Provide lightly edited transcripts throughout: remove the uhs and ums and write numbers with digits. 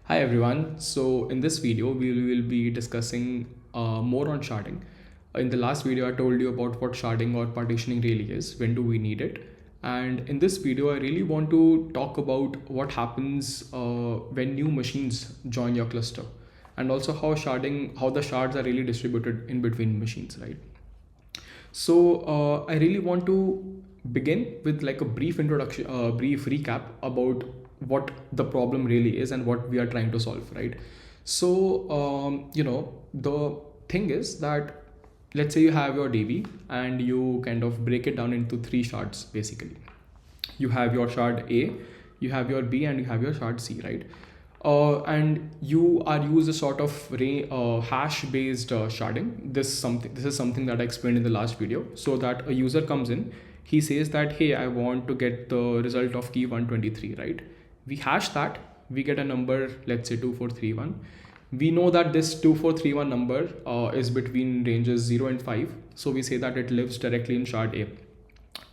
Hi everyone. So in this video, we will be discussing more on sharding. In the last video, I told you about what sharding or partitioning really is, when do we need it. And in this video, I really want to talk about what happens when new machines join your cluster, and also how the shards are really distributed in between machines, right? So I really want to begin with like a brief introduction, brief recap about what the problem really is and what we are trying to solve, right? So the thing is that let's say you have your DB and you kind of break it down into three shards basically. You have your shard A, you have your B, and you have your shard C, right? And you are use a sort of hash based sharding. This is something that I explained in the last video. So that a user comes in, he says that, hey, I want to get the result of key 123, right? We hash that, we get a number, let's say 2431. We know that this 2431 number is between ranges 0 and 5. So we say that it lives directly in shard A.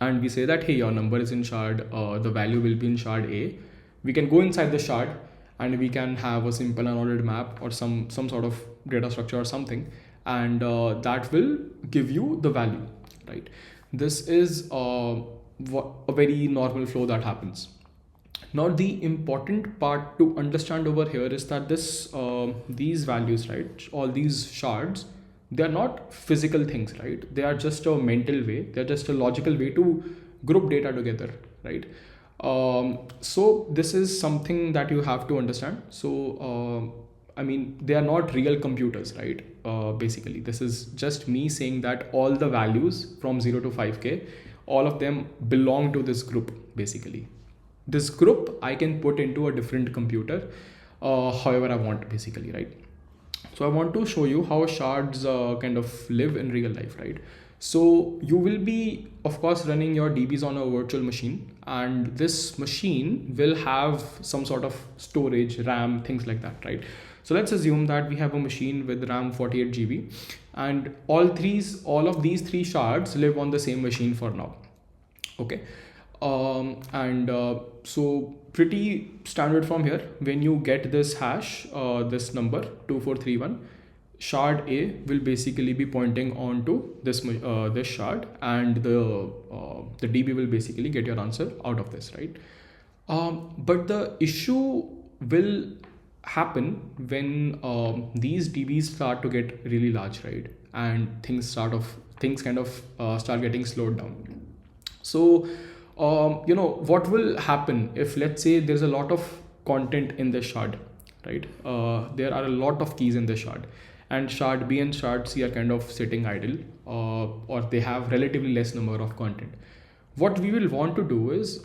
And we say that, hey, your number is in shard, the value will be in shard A. We can go inside the shard and we can have a simple unordered map or some sort of data structure or something, and that will give you the value, right? This is a very normal flow that happens. Now the important part to understand over here is that these values, right, all these shards, they are not physical things, right? They are just a mental way, they're just a logical way to group data together, right? So this is something that you have to understand. So I mean, they are not real computers, right? Basically this is just me saying that all the values from 0 to 5k, all of them belong to this group. Basically this group I can put into a different computer however I want, basically, right? So I want to show you how shards kind of live in real life, right? So you will be, of course, running your DBs on a virtual machine, and this machine will have some sort of storage, RAM, things like that, right? So let's assume that we have a machine with RAM 48 GB, and all of these three shards live on the same machine for now. Okay. And so pretty standard from here. When you get this hash, this number 2431, shard A will basically be pointing on to this shard, and the DB will basically get your answer out of this, right? But the issue will happen when these DBs start to get really large, right? And things kind of start getting slowed down. So what will happen if, let's say, there's a lot of content in the shard, right? There are a lot of keys in the shard, and shard B and shard C are kind of sitting idle, or they have relatively less number of content. What we will want to do is,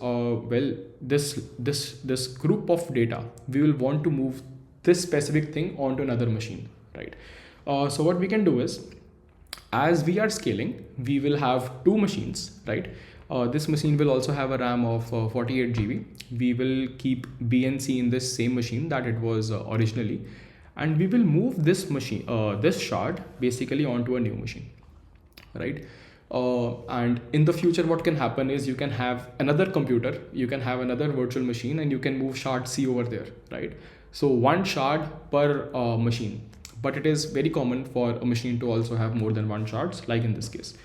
this group of data, we will want to move this specific thing onto another machine, right? So what we can do is, as we are scaling, we will have two machines, right? This machine will also have a RAM of 48 GB. We will keep B and C in this same machine that it was originally, and we will move this machine, this shard, basically onto a new machine, right? And in the future, what can happen is you can have another computer, you can have another virtual machine, and you can move shard C over there, right? So one shard per machine, but it is very common for a machine to also have more than one shards, like in this case.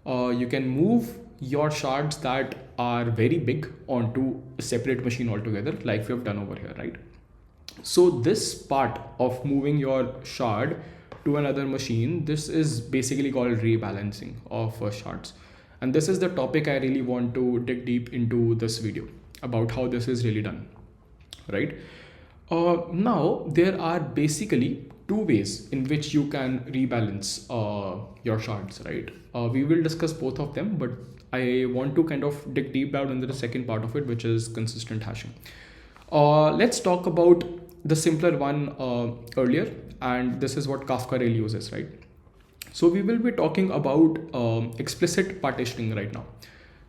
You can move your shards that are very big onto a separate machine altogether, like we have done over here, right? So this part of moving your shard to another machine, this is basically called rebalancing of shards. And this is the topic I really want to dig deep into this video, about how this is really done, right? Now there are basically two ways in which you can rebalance your shards, right? We will discuss both of them, but I want to kind of dig deep down into the second part of it, which is consistent hashing. Let's talk about the simpler one earlier, and this is what Kafka really uses, right? So we will be talking about explicit partitioning right now.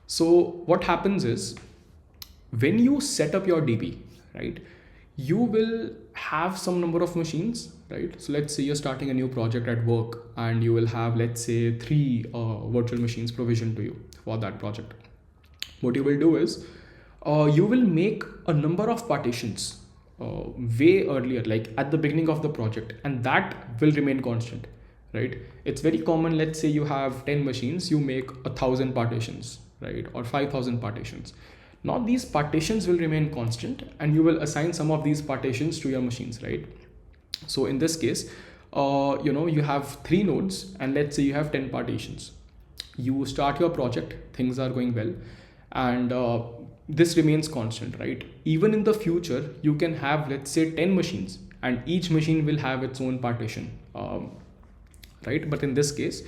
So what happens is, when you set up your DB, right, you will have some number of machines, right? So let's say you're starting a new project at work, and you will have, let's say, three virtual machines provisioned to you for that project. What you will do is, you will make a number of partitions way earlier, like at the beginning of the project, and that will remain constant, right? It's very common. Let's say you have 10 machines, you make 1,000 partitions, right? Or 5,000 partitions. Now these partitions will remain constant, and you will assign some of these partitions to your machines, right? So in this case, you have 3 nodes, and let's say you have 10 partitions. You start your project, things are going well, and this remains constant, right? Even in the future, you can have, let's say, 10 machines, and each machine will have its own partition, right? But in this case,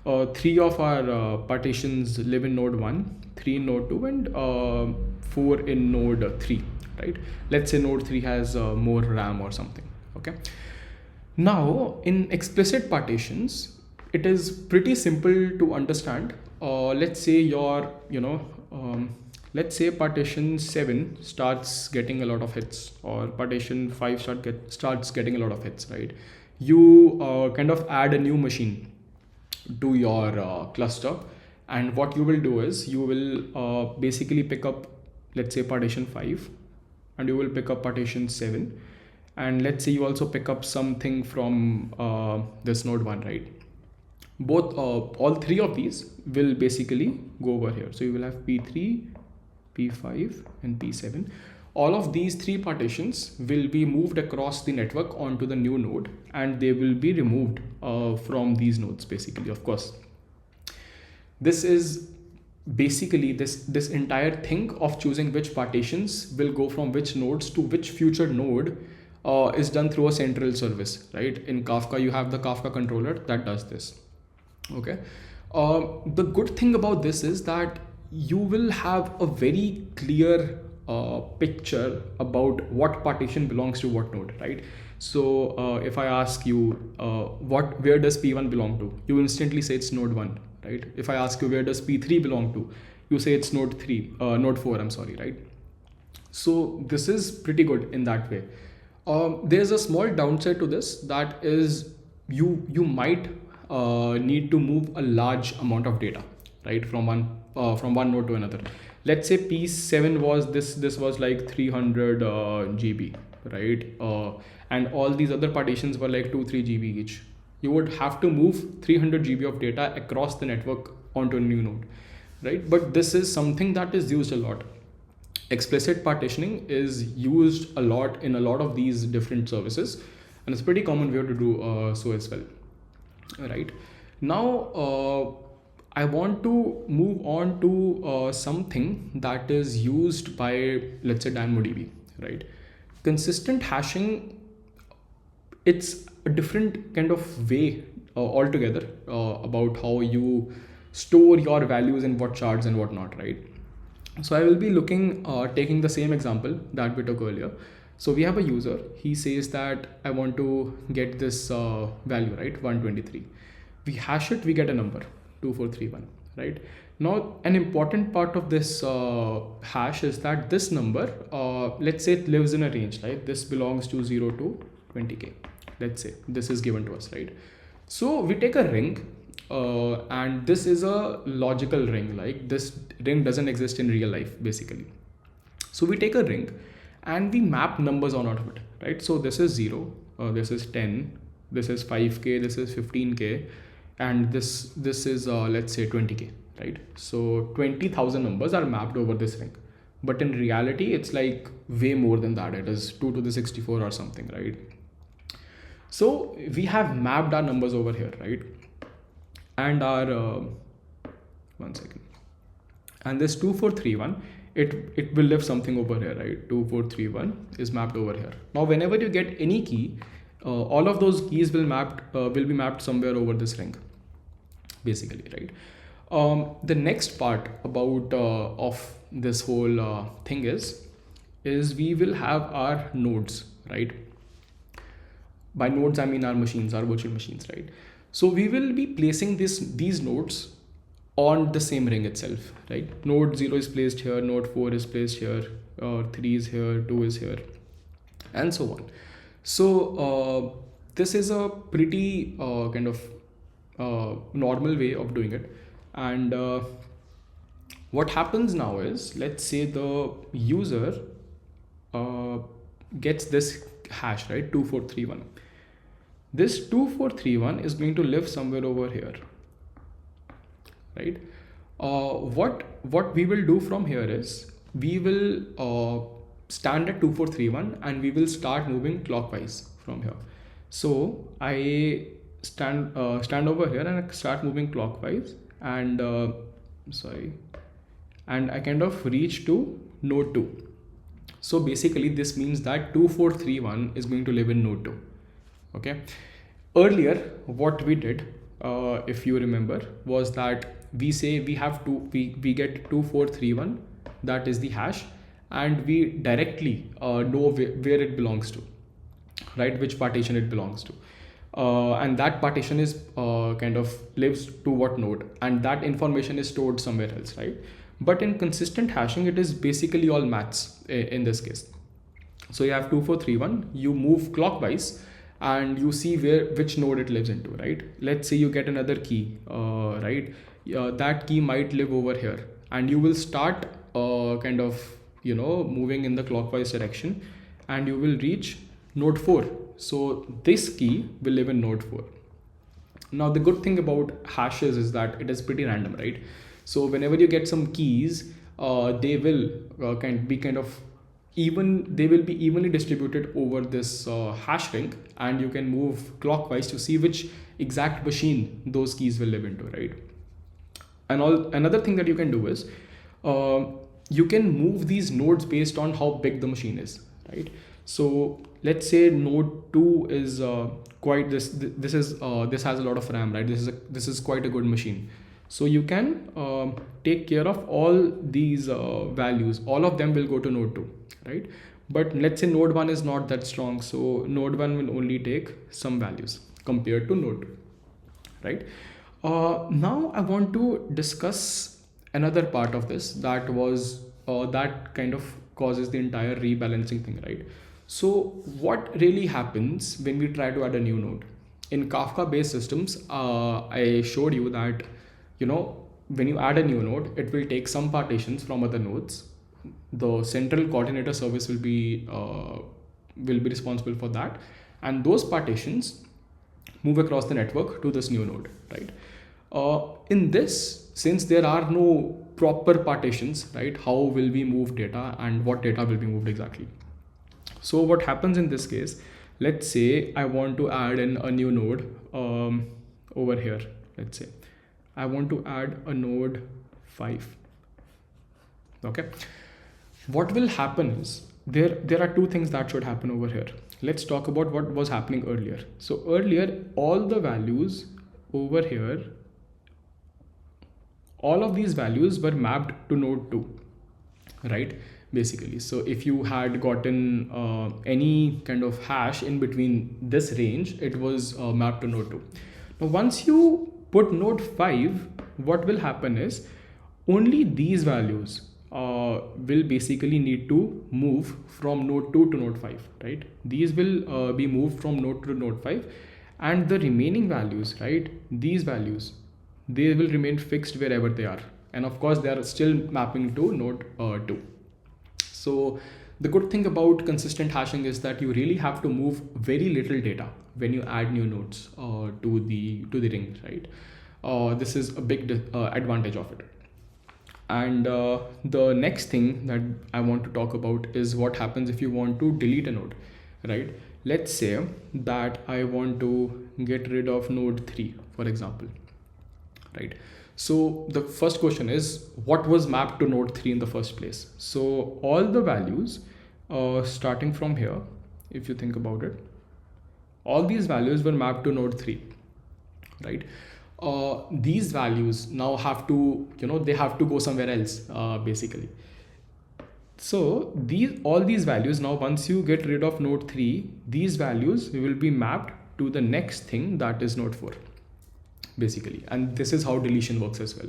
3 of our partitions live in node 1, 3 in node 2, and 4 in node 3, right? Let's say node 3 has more RAM or something, okay? Now, in explicit partitions, it is pretty simple to understand. Let's say let's say partition 7 starts getting a lot of hits, or partition 5 starts getting a lot of hits, right? You kind of add a new machine to your cluster, and what you will do is you will basically pick up, let's say, partition 5, and you will pick up partition 7, and let's say you also pick up something from this node 1, right? All 3 of these will basically go over here. So you will have P3, P5, and P7. All of these 3 partitions will be moved across the network onto the new node, and they will be removed from these nodes, basically. Of course, this is basically this entire thing of choosing which partitions will go from which nodes to which future node is done through a central service, right? In Kafka, you have the Kafka controller that does this. Okay. The good thing about this is that you will have a very clear picture about what partition belongs to what node, right? So if I ask you where does P1 belong to, you instantly say it's node 1, right? If I ask you where does P3 belong to, you say it's node 4, I'm sorry, right? So this is pretty good in that way. There's a small downside to this, that is you might need to move a large amount of data, right, from one node to another. Let's say P7 was this was like 300 GB, right? And all these other partitions were like 2-3 GB each. You would have to move 300 GB of data across the network onto a new node, right? But this is something that is used a lot. Explicit partitioning is used a lot in a lot of these different services, and it's pretty common way to do so as well. Right now, I want to move on to something that is used by, let's say, DynamoDB, right? Consistent hashing, it's a different kind of way altogether about how you store your values in what shards and what not, right? So I will be taking the same example that we took earlier. So we have a user, he says that I want to get this value, right, 123. We hash it, we get a number, 2431, right? Now, an important part of this hash is that this number, let's say it lives in a range, right? This belongs to 0 to 20K. Let's say this is given to us, right? So we take a ring, and this is a logical ring, like this ring doesn't exist in real life, basically. So we take a ring and we map numbers on out of it, right? So this is 0, this is 10, this is 5K, this is 15K, and this is let's say 20K, right? So 20,000 numbers are mapped over this ring, but in reality it's like way more than that. It is 2 to the 64 or something, right? So we have mapped our numbers over here, right? And our one second, and this 2431, it will live something over here, right? 2431 is mapped over here. Now whenever you get any key, all of those keys will be mapped somewhere over this ring, basically, right? The next part about of this whole thing is we will have our nodes, right? By nodes I mean our machines, our virtual machines, right? So we will be placing these nodes on the same ring itself, right? Node 0 is placed here, node 4 is placed here, 3 is here, 2 is here, and so on. So this is a pretty kind of normal way of doing it. And what happens now is, let's say the user gets this hash, right? 2431. This 2431 is going to live somewhere over here, right? What we will do from here is we will stand at 2431 and we will start moving clockwise from here. So I stand over here and I start moving clockwise, and and I kind of reach to node 2. So basically this means that 2431 is going to live in node 2. Okay. Earlier, what we did, if you remember, was that we say we get 2431, that is the hash, and we directly know where it belongs to, right? Which partition it belongs to. And that partition is kind of lives to what node, and that information is stored somewhere else, right? But in consistent hashing, it is basically all maths in this case. So you have 2431, you move clockwise and you see which node it lives into, right? Let's say you get another key, right? That key might live over here, and you will start kind of, moving in the clockwise direction, and you will reach node 4. So this key will live in node 4. Now the good thing about hashes is that it is pretty random, right? So whenever you get some keys, they will be evenly distributed over this hash ring, and you can move clockwise to see which exact machine those keys will live into, right? And another thing that you can do is you can move these nodes based on how big the machine is, right? So let's say node 2 is this has a lot of RAM, right? This is quite a good machine. So you can take care of all these values. All of them will go to node 2, right? But let's say node 1 is not that strong, so node 1 will only take some values compared to node 2, right? Now I want to discuss another part of this that was that kind of causes the entire rebalancing thing, right? So what really happens when we try to add a new node? In Kafka based systems, I showed you that when you add a new node, it will take some partitions from other nodes. The central coordinator service will be responsible for that, and those partitions move across the network to this new node, right? In this, since there are no proper partitions, right, how will we move data and what data will be moved exactly? So what happens in this case, let's say I want to add in a new node over here. Let's say I want to add a node 5. Okay. What will happen is there are two things that should happen over here. Let's talk about what was happening earlier. So earlier, all the values over here, all of these values were mapped to node 2, right? Basically, so if you had gotten any kind of hash in between this range, it was mapped to node 2. Now once you put node 5, what will happen is only these values will basically need to move from node 2 to node 5, right? These will be moved from node 2 to node 5, and the remaining values, right, these values, they will remain fixed wherever they are, and of course they are still mapping to node 2. So the good thing about consistent hashing is that you really have to move very little data when you add new nodes to the ring, right? This is a big advantage of it. And the next thing that I want to talk about is what happens if you want to delete a node, right? Let's say that I want to get rid of node 3, for example, right? So the first question is, what was mapped to node 3 in the first place? So all the values starting from here, if you think about it, all these values were mapped to node 3, right? These values now have to, they have to go somewhere else, basically. So all these values now, once you get rid of node 3, these values will be mapped to the next thing, that is node 4, basically. And this is how deletion works as well.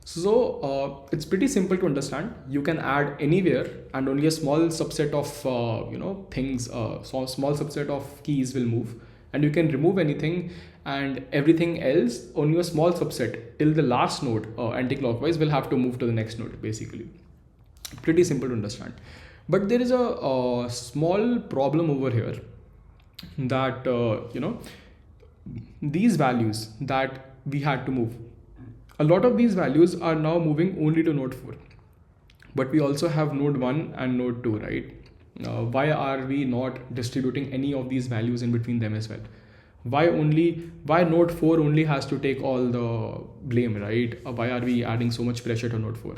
So it's pretty simple to understand. You can add anywhere, and only a small subset of things, so small subset of keys will move, and you can remove anything, and everything else, only a small subset till the last node anti-clockwise will have to move to the next node, basically. Pretty simple to understand. But there is a small problem over here, that these values that we had to move, a lot of these values are now moving only to node 4, but we also have node 1 and node 2, right? Why are we not distributing any of these values in between them as well? Why node 4 only has to take all the blame, right? Why are we adding so much pressure to node 4?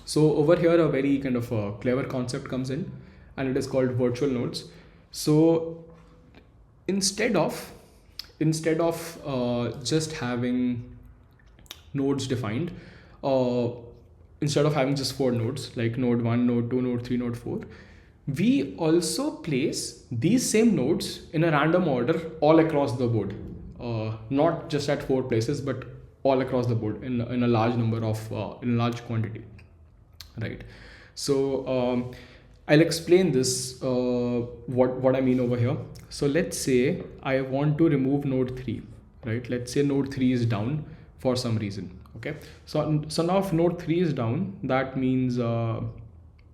So over here a very kind of a clever concept comes in, and it is called virtual nodes. So instead of just having nodes defined, uh, instead of having just 4 nodes like node 1, node 2, node 3, node 4, we also place these same nodes in a random order all across the board, not just at 4 places, but all across the board in a large number of in a large quantity, right? So I'll explain this, what I mean over here. So let's say I want to remove node 3, right? Let's say node 3 is down for some reason. Okay, so now if node 3 is down, that means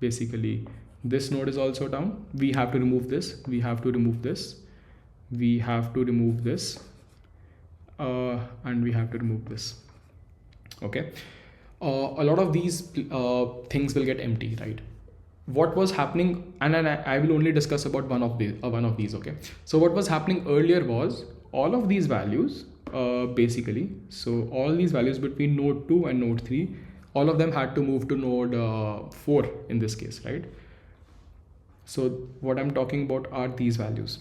basically this node is also down. We have to remove this, we have to remove this, we have to remove this, and we have to remove this. Okay, a lot of these things will get empty, right? What was happening, and I will only discuss about one of these. Okay, so what was happening earlier was all of these values, basically, so all these values between node 2 and node 3, all of them had to move to node 4 in this case, right? So what I'm talking about are these values.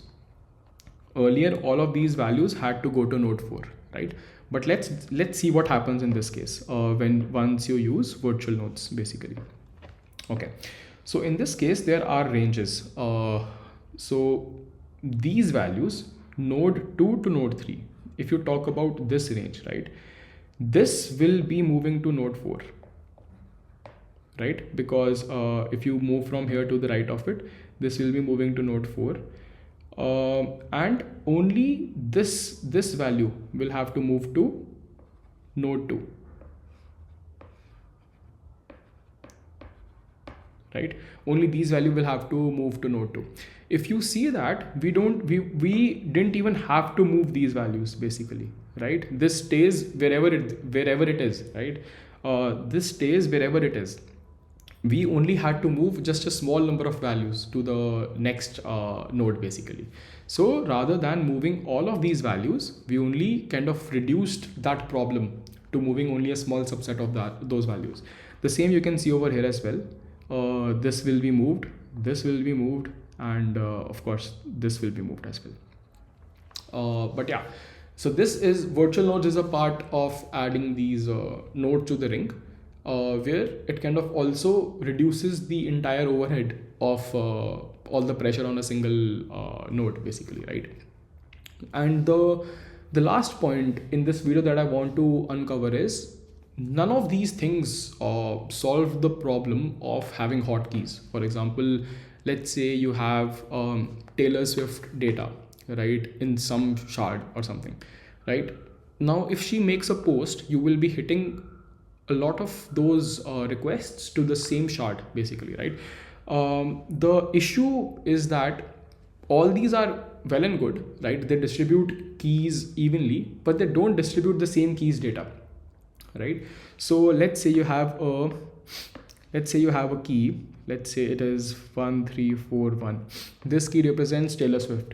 Earlier all of these values had to go to node 4, right? But let's see what happens in this case once you use virtual nodes, basically. Okay, so in this case there are ranges. So these values, node 2 to node 3, if you talk about this range, right, this will be moving to node 4, right? Because if you move from here to the right of it, this will be moving to node 4, and only this value will have to move to node 2, right? Only these value will have to move to node 2. If you see that we didn't even have to move these values, basically, right? This stays wherever it is, right? This stays wherever it is. We only had to move just a small number of values to the next node, basically. So rather than moving all of these values, we only kind of reduced that problem to moving only a small subset of those values. The same you can see over here as well. This will be moved, this will be moved, and of course this will be moved as well. But yeah, so this is virtual nodes is a part of adding these nodes to the ring, where it kind of also reduces the entire overhead of all the pressure on a single node, basically, right? And the last point in this video that I want to uncover is none of these things solve the problem of having hotkeys. For example, let's say you have Taylor Swift data, right, in some shard or something, right? Now if she makes a post, you will be hitting a lot of those requests to the same shard, basically, right? The issue is that all these are well and good, right? They distribute keys evenly, but they don't distribute the same keys data, right? So let's say you have a key, let's say it is 1341. This key represents Taylor Swift,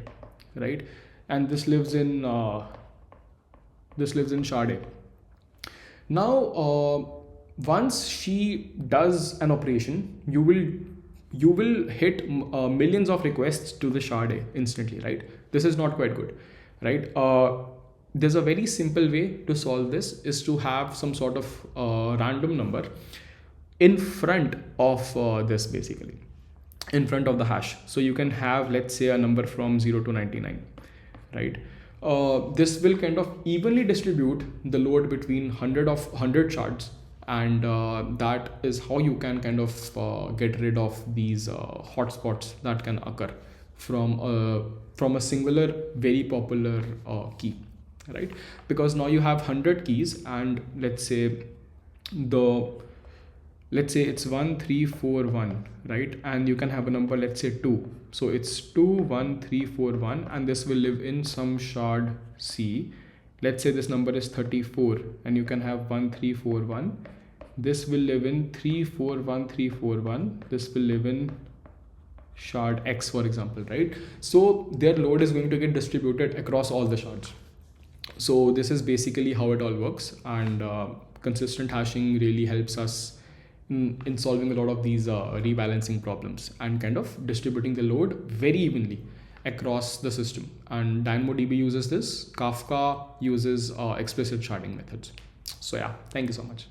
right? And this lives in shard A. Now once she does an operation, you will hit millions of requests to the shard A instantly, right? This is not quite good, right? There's a very simple way to solve this, is to have some sort of random number in front of this, basically in front of the hash. So you can have, let's say, a number from 0 to 99, right? This will kind of evenly distribute the load between 100 shards, and that is how you can kind of get rid of these hotspots that can occur from a singular very popular key, right? Because now you have 100 keys, and let's say the let's say it's 1341, right? And you can have a number, let's say 2. So it's 21341, and this will live in some shard C. Let's say this number is 34, and you can have 1341. This will live in 341341. This will live in shard X, for example, right? So their load is going to get distributed across all the shards. So this is basically how it all works, and consistent hashing really helps us in solving a lot of these rebalancing problems and kind of distributing the load very evenly across the system. And DynamoDB uses this. Kafka uses explicit sharding methods. So yeah, thank you so much.